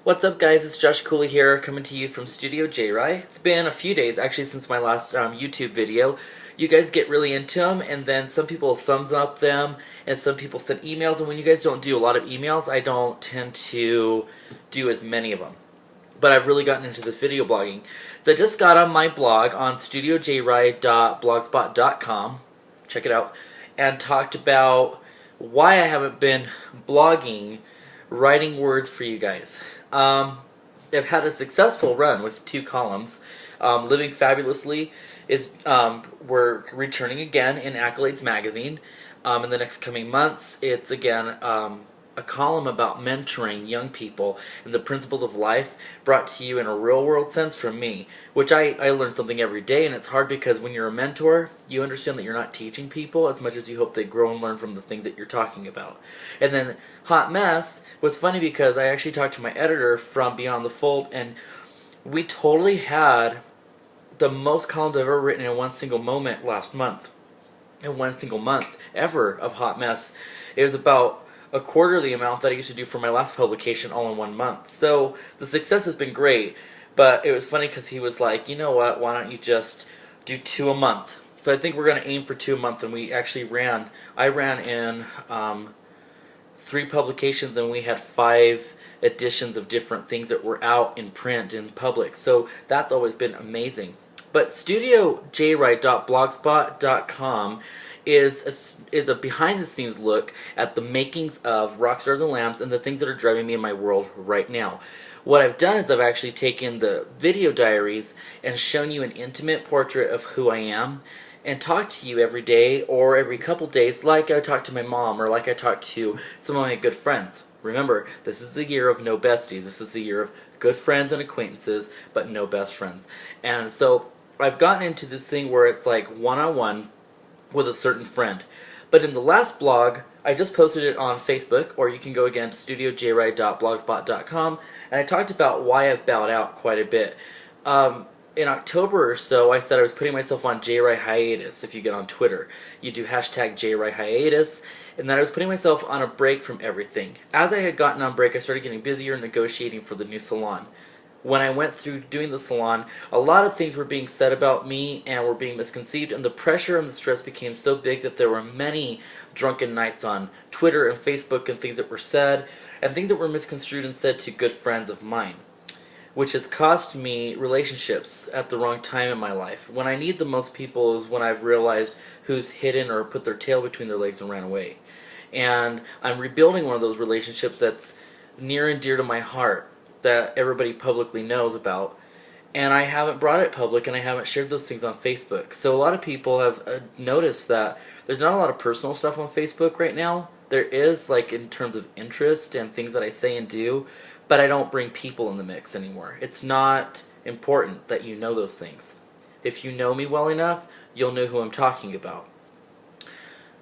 What's up, guys? It's Josh Cooley here, coming to you from Studio J-Rai. It's been a few days, actually, since my last YouTube video. You guys get really into them, and then some people thumbs up them, and some people send emails, and when you guys don't do a lot of emails, I don't tend to do as many of them. But I've really gotten into this video blogging. So I just got on my blog on studiojrai.blogspot.com, check it out, and talked about why I haven't been blogging, writing words for you guys. I've had a successful run with 2 columns. Living Fabulously is we're returning again in Accolades magazine. In the next coming months, it's again a column about mentoring young people and the principles of life brought to you in a real world sense from me, which I learn something every day, and it's hard because when you're a mentor, you understand that you're not teaching people as much as you hope they grow and learn from the things that you're talking about. And then Hot Mess was funny because I actually talked to my editor from Beyond the Fold, and we totally had the most columns I've ever written in one single moment last month. In one single month ever of Hot Mess. It was about a quarter of the amount that I used to do for my last publication all in 1 month. So the success has been great, but it was funny because he was like, you know what, why don't you just do 2 a month? So I think we're going to aim for 2 a month, and we actually I ran in 3 publications, and we had 5 editions of different things that were out in print in public. So that's always been amazing. But studiojrai.blogspot.com is a behind-the-scenes look at the makings of Rockstars and Lambs and the things that are driving me in my world right now. What I've done is I've actually taken the video diaries and shown you an intimate portrait of who I am and talked to you every day or every couple days like I talk to my mom or like I talk to some of my good friends. Remember, this is the year of no besties. This is the year of good friends and acquaintances, but no best friends. And so I've gotten into this thing where it's like one-on-one with a certain friend. But in the last blog, I just posted it on Facebook, or you can go again to studiojrai.blogspot.com, and I talked about why I've bowed out quite a bit. In October or so, I said I was putting myself on JRai hiatus. If you get on Twitter, you do hashtag JRai hiatus, and that I was putting myself on a break from everything. As I had gotten on break, I started getting busier negotiating for the new salon. When I went through doing the salon, a lot of things were being said about me and were being misconceived, and the pressure and the stress became so big that there were many drunken nights on Twitter and Facebook and things that were said, and things that were misconstrued and said to good friends of mine, which has cost me relationships at the wrong time in my life. When I need the most people is when I've realized who's hidden or put their tail between their legs and ran away. And I'm rebuilding one of those relationships that's near and dear to my heart, that everybody publicly knows about, and I haven't brought it public, and I haven't shared those things on Facebook. So a lot of people have noticed that there's not a lot of personal stuff on Facebook right now. There is, like, in terms of interest and things that I say and do, but I don't bring people in the mix anymore. It's not important that you know those things. If you know me well enough, you'll know who I'm talking about.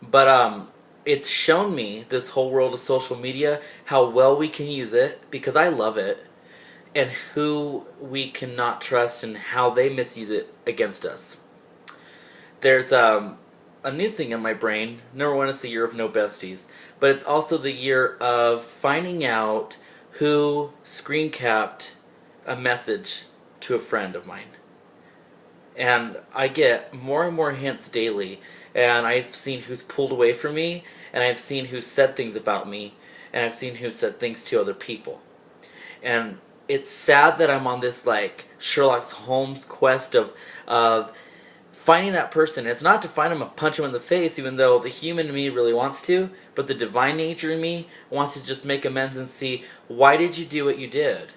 But it's shown me, this whole world of social media, how well we can use it, because I love it, and who we cannot trust and how they misuse it against us. There's a new thing in my brain. Number 1, it's the year of no besties, but it's also the year of finding out who screen capped a message to a friend of mine. And I get more and more hints daily, and I've seen who's pulled away from me, and I've seen who's said things about me, and I've seen who's said things to other people. And it's sad that I'm on this, like, Sherlock Holmes quest of finding that person. It's not to find him and punch him in the face, even though the human in me really wants to, but the divine nature in me wants to just make amends and see, why did you do what you did?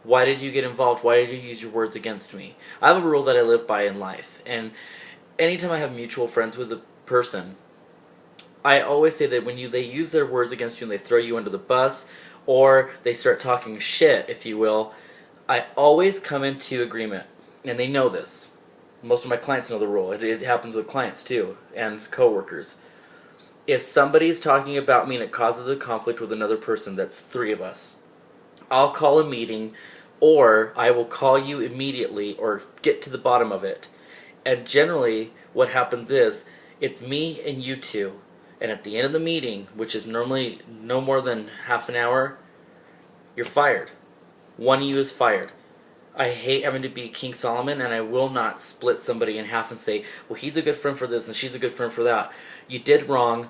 Why did you get involved? Why did you use your words against me? I have a rule that I live by in life, and anytime I have mutual friends with a person, I always say that when they use their words against you and they throw you under the bus, or they start talking shit, if you will, I always come into agreement, and they know this. Most of my clients know the rule. It happens with clients too, and coworkers. If somebody's talking about me and it causes a conflict with another person, that's 3 of us, I'll call a meeting, or I will call you immediately or get to the bottom of it. And generally, what happens is, it's me and you 2. And at the end of the meeting, which is normally no more than half an hour, you're fired. one of you is fired. I hate having to be King Solomon, and I will not split somebody in half and say, well, he's a good friend for this and she's a good friend for that. You did wrong.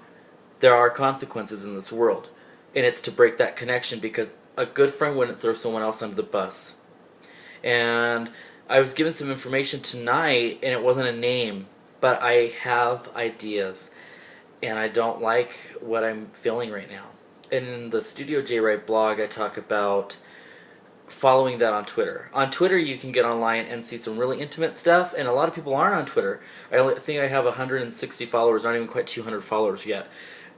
There are consequences in this world. And it's to break that connection, because a good friend wouldn't throw someone else under the bus. And I was given some information tonight, and it wasn't a name, but I have ideas. And I don't like what I'm feeling right now. In the Studio J Wright blog, I talk about following that on Twitter. On Twitter, you can get online and see some really intimate stuff, and a lot of people aren't on Twitter. I think I have 160 followers, not even quite 200 followers yet.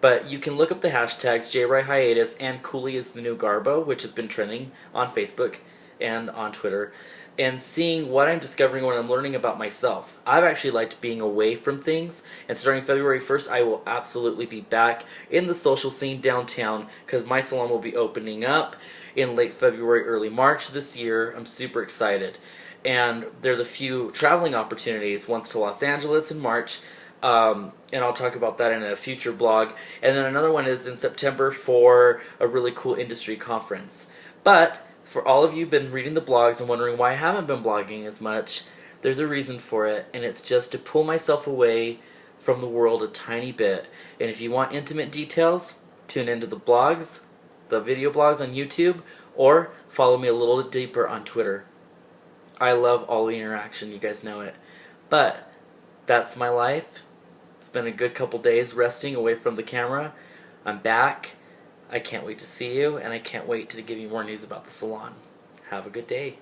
But you can look up the hashtags JWrite Hiatus and Cooley is the New Garbo, which has been trending on Facebook and on Twitter, and seeing what I'm discovering, what I'm learning about myself. I've actually liked being away from things, and starting February 1st, I will absolutely be back in the social scene downtown, because my salon will be opening up in late February, early March this year. I'm super excited. And there's a few traveling opportunities, once to Los Angeles in March, and I'll talk about that in a future blog. And then another one is in September for a really cool industry conference. But for all of you who've been reading the blogs and wondering why I haven't been blogging as much, there's a reason for it, and it's just to pull myself away from the world a tiny bit. And if you want intimate details, tune into the blogs, the video blogs on YouTube, or follow me a little deeper on Twitter. I love all the interaction, you guys know it. But that's my life. It's been a good couple days resting away from the camera. I'm back. I can't wait to see you, and I can't wait to give you more news about the salon. Have a good day.